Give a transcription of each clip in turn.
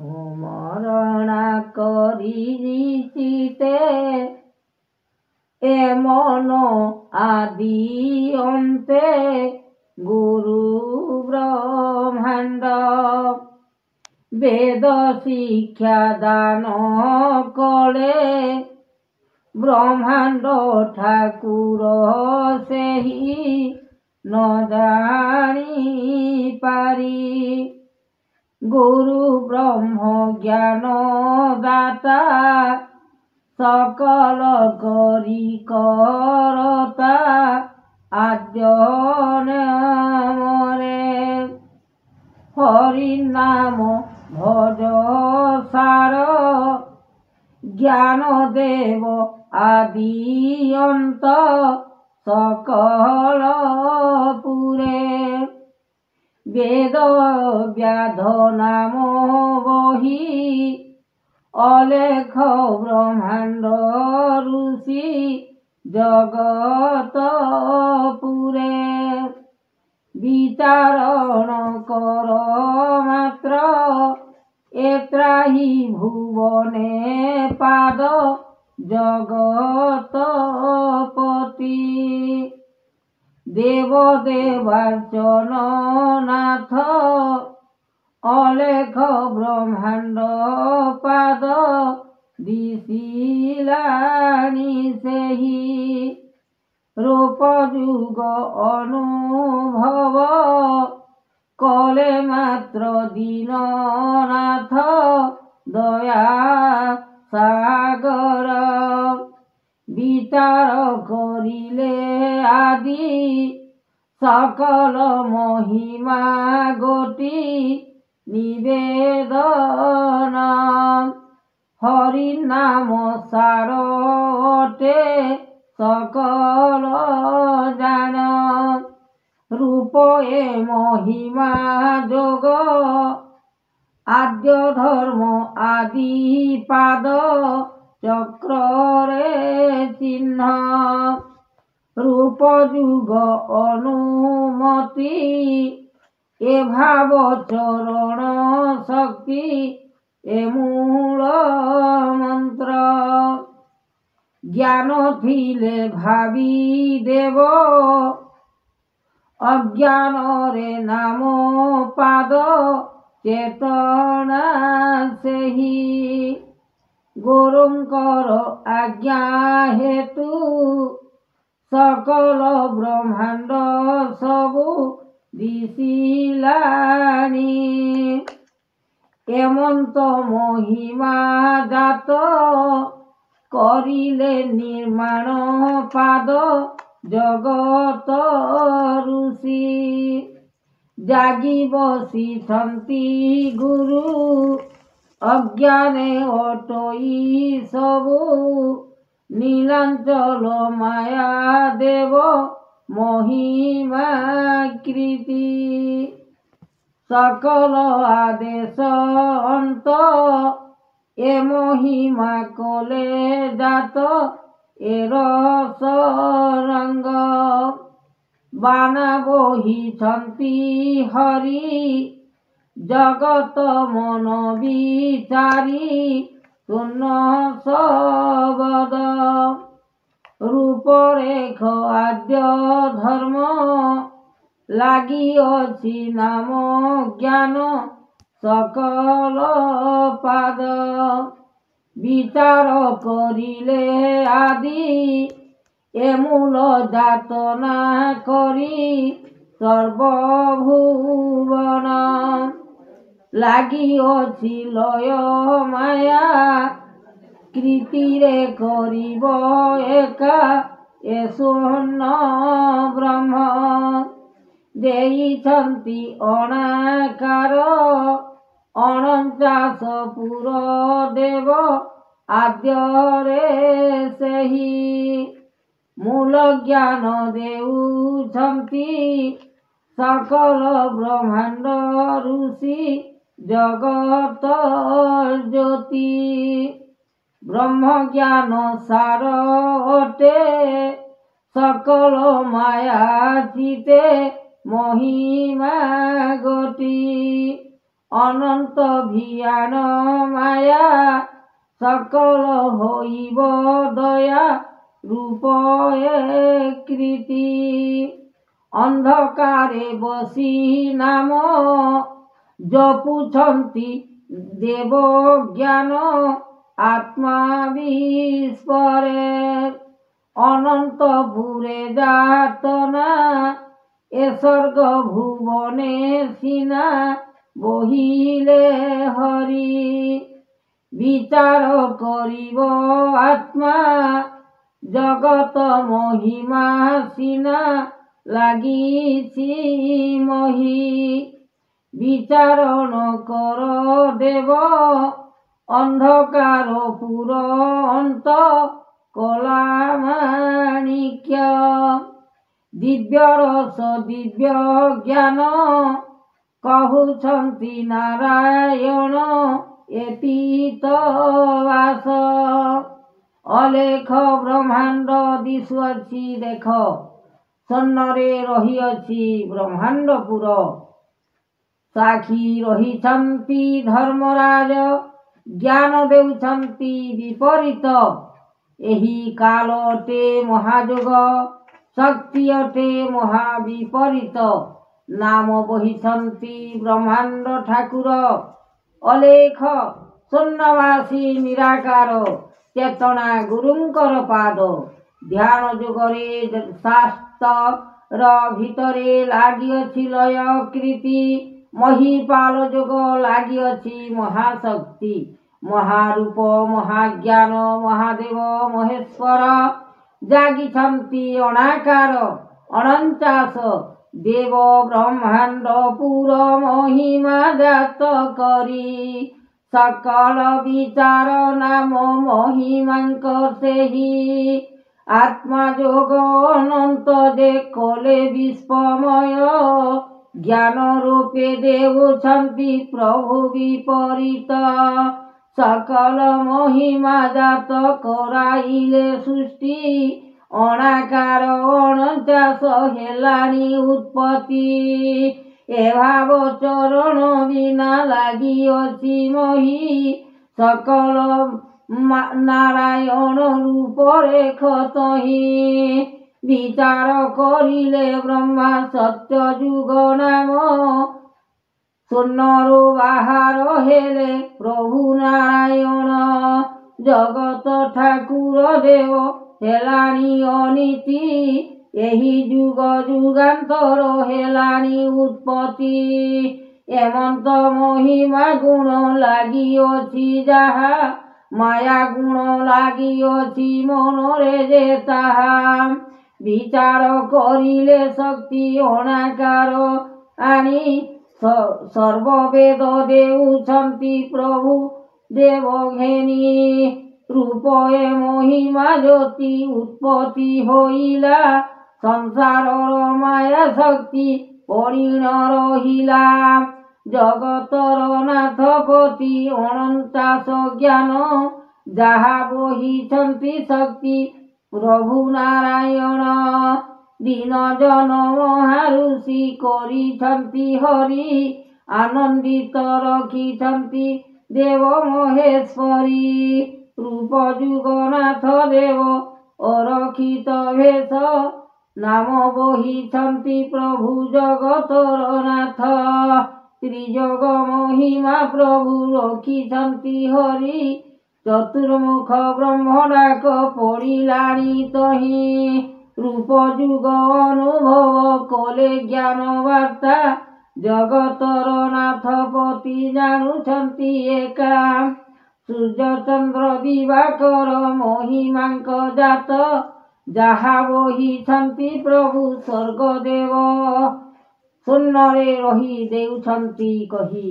মরণা করিতে এমন আদি অন্তে গুরু ব্রহ্মাণ্ড বেদ শিক্ষা দান কলে ব্রহ্মাণ্ড ঠাকুর সেহি ন জানি পারি গুরু ব্রহ্ম জ্ঞান দাতা সকল করি করতা আদ্য নামরে হরি নাম ভজ সার জ্ঞান দেব আদি অন্ত সকল পুরে বেদ ব্যাধ নাম বহি অলেখ ব্রহ্মাণ্ড ঋষি জগত পুরে বিচারণ কর মাত্র এত্রাহি ভুবনে পাদ জগত পতি দেব দেবার্চন নাথ অলেখ ব্রহ্মাণ্ড পাদ দিশিলানি সেহি রূপ যুগ অনুভব কলে মাত্র দীননাথ দয়া সাগর বিচার করিলে আদি সকল মহিমা গতি নিবেদন হরি নাম সার অটে সকল জান রূপ এ মহিমা যোগ আদ্য ধর্ম আদি পাদ চক্রে চিহ্ন রূপ যুগ অনুমতি এ ভাব চরণ শক্তি এ মূল মন্ত্র জ্ঞান থিলে ভাবি দেব অজ্ঞানরে নাম পাদ চেতনা সেহি গুরুঙ্কর আজ্ঞা হেতু সকল ব্রহ্মাণ্ড সবু দিশিলানি এমন্ত মহিমা জাত করিলে নির্মাণ পাদ জগত ঋষি জাগি বসিছন্তি গুরু অজ্ঞানে অটই সবু নীলাঞ্চল মায়া দেব মহিমা কৃতি সকল আদেশ অন্ত এ মহিমা কলে জাত এ রস রঙ্গ বানা বহিছন্তি হরি জগত মন বিচারি শূন্য শবদ রূপরেখ আদ্য ধর্ম লাগিଅଛି নাম জ্ঞান সকল পাদ বিচার করিলে আদি এ মূল যাতনা করি সর্বভুবন লাগিଅଛି লয় মায়া কৃতিরে করিব একা এ শূন্য ব্রহ্ম ଦେଇଛନ୍ତି ଅଣାକାର ଅଣଚାଶ ପୁର ଦେବ ଆଦ୍ୟରେ ସେହି ମୂଳ ଜ୍ଞାନ ଦେଉଛନ୍ତି সকল ব্রহ্মাণ্ড ঋষি জগত জ্যোতি ব্রহ্ম জ্ঞান সার অটে সকল মায়া চিতে মহিমা গতি ଅନନ୍ତ ଭିଆନ ମାୟା ସକଳ ହୋଇବ ଦୟା ରୂପ କୀର୍ତ୍ତି। ଅନ୍ଧକାରେ ବସି ନାମ ଜପୁଛନ୍ତି ଦେବ ଜ୍ଞାନ ଆତ୍ମା ବିସ୍ଫରେ। ଅନନ୍ତପୁରେ ଯାତନା ଏ ସ୍ୱର୍ଗ ଭୁବନେ ସିନା ବହିଲେ ହରି। ବିଚାର କରିବ ଆତ୍ମା ଜଗତ ମହିମା ସିନା ଲାଗିଛି ମହି। ବିଚାର ନ କର ଦେବ ଅନ୍ଧକାର ପୁର ଅନ୍ତ କଲା ମାଣିକ୍ୟ। ଦିବ୍ୟ ରସ ଦିବ୍ୟ ଜ୍ଞାନ କହୁଛନ୍ତି ନାରାୟଣ ଏ ପୀତବାସ। ଅଲେଖ ବ୍ରହ୍ମାଣ୍ଡ ଦିଶୁଅଛି ଦେଖ ସ୍ୱର୍ଣ୍ଣରେ ରହିଅଛି ବ୍ରହ୍ମାଣ୍ଡପୁର। ସାକ୍ଷୀ ରହିଛନ୍ତି ଧର୍ମରାଜ ଜ୍ଞାନ ଦେଉଛନ୍ତି ବିପରୀତ। ଏହି କାଳ ଅଟେ ମହାଯୋଗ ଶକ୍ତି ଅଟେ ମହାବିପରୀତ। ନାମ ବହିଛନ୍ତି ବ୍ରହ୍ମାଣ୍ଡ ଠାକୁର। ଅଲେଖ ଶୂନ୍ୟବାସୀ ନିରାକାର ଚେତନା ଗୁରୁଙ୍କର ପାଦ। ଧ୍ୟାନ ଯୋଗରେ ଶାସ୍ତ୍ର ଭିତରେ ଲାଗିଅଛି ଲୟ କୀର୍ତ୍ତି। ମହିପାଳ ଯୋଗ ଲାଗିଅଛି ମହାଶକ୍ତି। ମହାରୂପ ମହାଜ୍ଞାନ ମହାଦେବ ମହେଶ୍ୱର ଜାଗିଛନ୍ତି ଅଣାକାର ଅଣଞ୍ଚାଶ। ଦେବ ବ୍ରହ୍ମାଣ୍ଡ ପୁର ମହିମା ଜାତ କରି। ସକଳ ବିଚାର ନାମ ମହିମାଙ୍କ ସେହି। ଆତ୍ମା ଯୋଗ ଅନନ୍ତ ଯେ କଲେ ବିଶ୍ୱମୟ। ଜ୍ଞାନ ରୂପେ ଦେଉଛନ୍ତି ପ୍ରଭୁ ବିପରୀତ। ସକଳ ମହିମା ଜାତ କରାଇଲେ ସୃଷ୍ଟି। ଅଣାକାର ଅଣଚାଶ ହେଲାଣି ଉତ୍ପତ୍ତି। ଏ ଭାବ ଚରଣ ବିନା ଲାଗିଅଛି ମହି। ସକଳ ନାରାୟଣ ରୂପରେଖ ତହିଁ। ବିଚାର କରିଲେ ବ୍ରହ୍ମା ସତ୍ୟ ଯୁଗ ନାମ। ଶୂନ୍ୟରୁ ବାହାର ହେଲେ ପ୍ରଭୁ ନାରାୟଣ। ଜଗତ ଠାକୁର ଦେବ ହେଲାଣି ଅନୀତି। ଏହି ଯୁଗ ଯୁଗାନ୍ତର ହେଲାଣି ଉତ୍ପତ୍ତି। ଏମନ୍ତ ମହିମା ଗୁଣ ଲାଗିଅଛି ଯାହା। ମାୟା ଗୁଣ ଲାଗିଅଛି ମନରେ ଯେ ତାହା। ବିଚାର କରିଲେ ଶକ୍ତି ଅଣାକାର ଆଣି। ସର୍ବବେଦ ଦେଉଛନ୍ତି ପ୍ରଭୁ ଦେବ ଘେନି। ରୂପେ ମହିମା ଜ୍ୟୋତି ଉତ୍ପତ୍ତି ହୋଇଲା। ସଂସାରର ମାୟା ଶକ୍ତି ପରିଣ ରହିଲା। ଜଗତର ନାଥପତି ଅଣଞ୍ଚାଶ ଜ୍ଞାନ। ଯାହା ବହିଛନ୍ତି ଶକ୍ତି ପ୍ରଭୁ ନାରାୟଣ। ଦୀନ ଜନ ମହାରୁଷି କରିଛନ୍ତି ହରି। ଆନନ୍ଦିତ ରଖିଛନ୍ତି ଦେବ ମହେଶ୍ୱରୀ। ରୂପ ଯୁଗନାଥ ଦେବ ଅରକ୍ଷିତ ଭେଷ। ନାମ ବହିଛନ୍ତି ପ୍ରଭୁ ଜଗତର ନାଥ। ତ୍ରିଯୋଗ ମହିମା ପ୍ରଭୁ ରଖିଛନ୍ତି ହରି। ଚତୁର୍ମୁଖ ବ୍ରହ୍ମ ଡାକ ପଡ଼ିଲାଣି ତହିଁ। ରୂପ ଯୁଗ ଅନୁଭବ କଲେ ଜ୍ଞାନ ବାର୍ତ୍ତା। ଜଗତର ନାଥପତି ଜାଣୁଛନ୍ତି ଏକା। ସୂର୍ଯ୍ୟ ଚନ୍ଦ୍ର ଦିବାକର ମହିମାଙ୍କ ଜାତ। ଯାହା ବହିଛନ୍ତି ପ୍ରଭୁ ସ୍ୱର୍ଗଦେବ। ଶୂନ୍ୟରେ ରହି ଦେଉଛନ୍ତି କହି।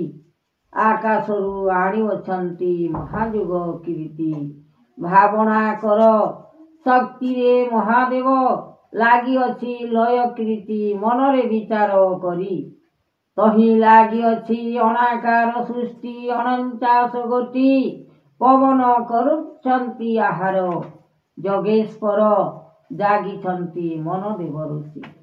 ଆକାଶରୁ ଆଣିଅଛନ୍ତି ମହାଯୋଗ କୀର୍ତ୍ତି। ଭାବନା କର ଶକ୍ତିରେ ମହାଦେବ ଲାଗିଅଛି ଲୟ କୀର୍ତ୍ତି। ମନରେ ବିଚାର କରି ତହିଁ ଲାଗିଅଛି ଅଣାକାର ସୃଷ୍ଟି। ଅଣଞ୍ଚାଶ ଗୋଟି ପବନ କରୁଛନ୍ତି ଆହାର। ଯୋଗେଶ୍ୱର ଜାଗିଛନ୍ତି ମନଦେବ ଋଷି।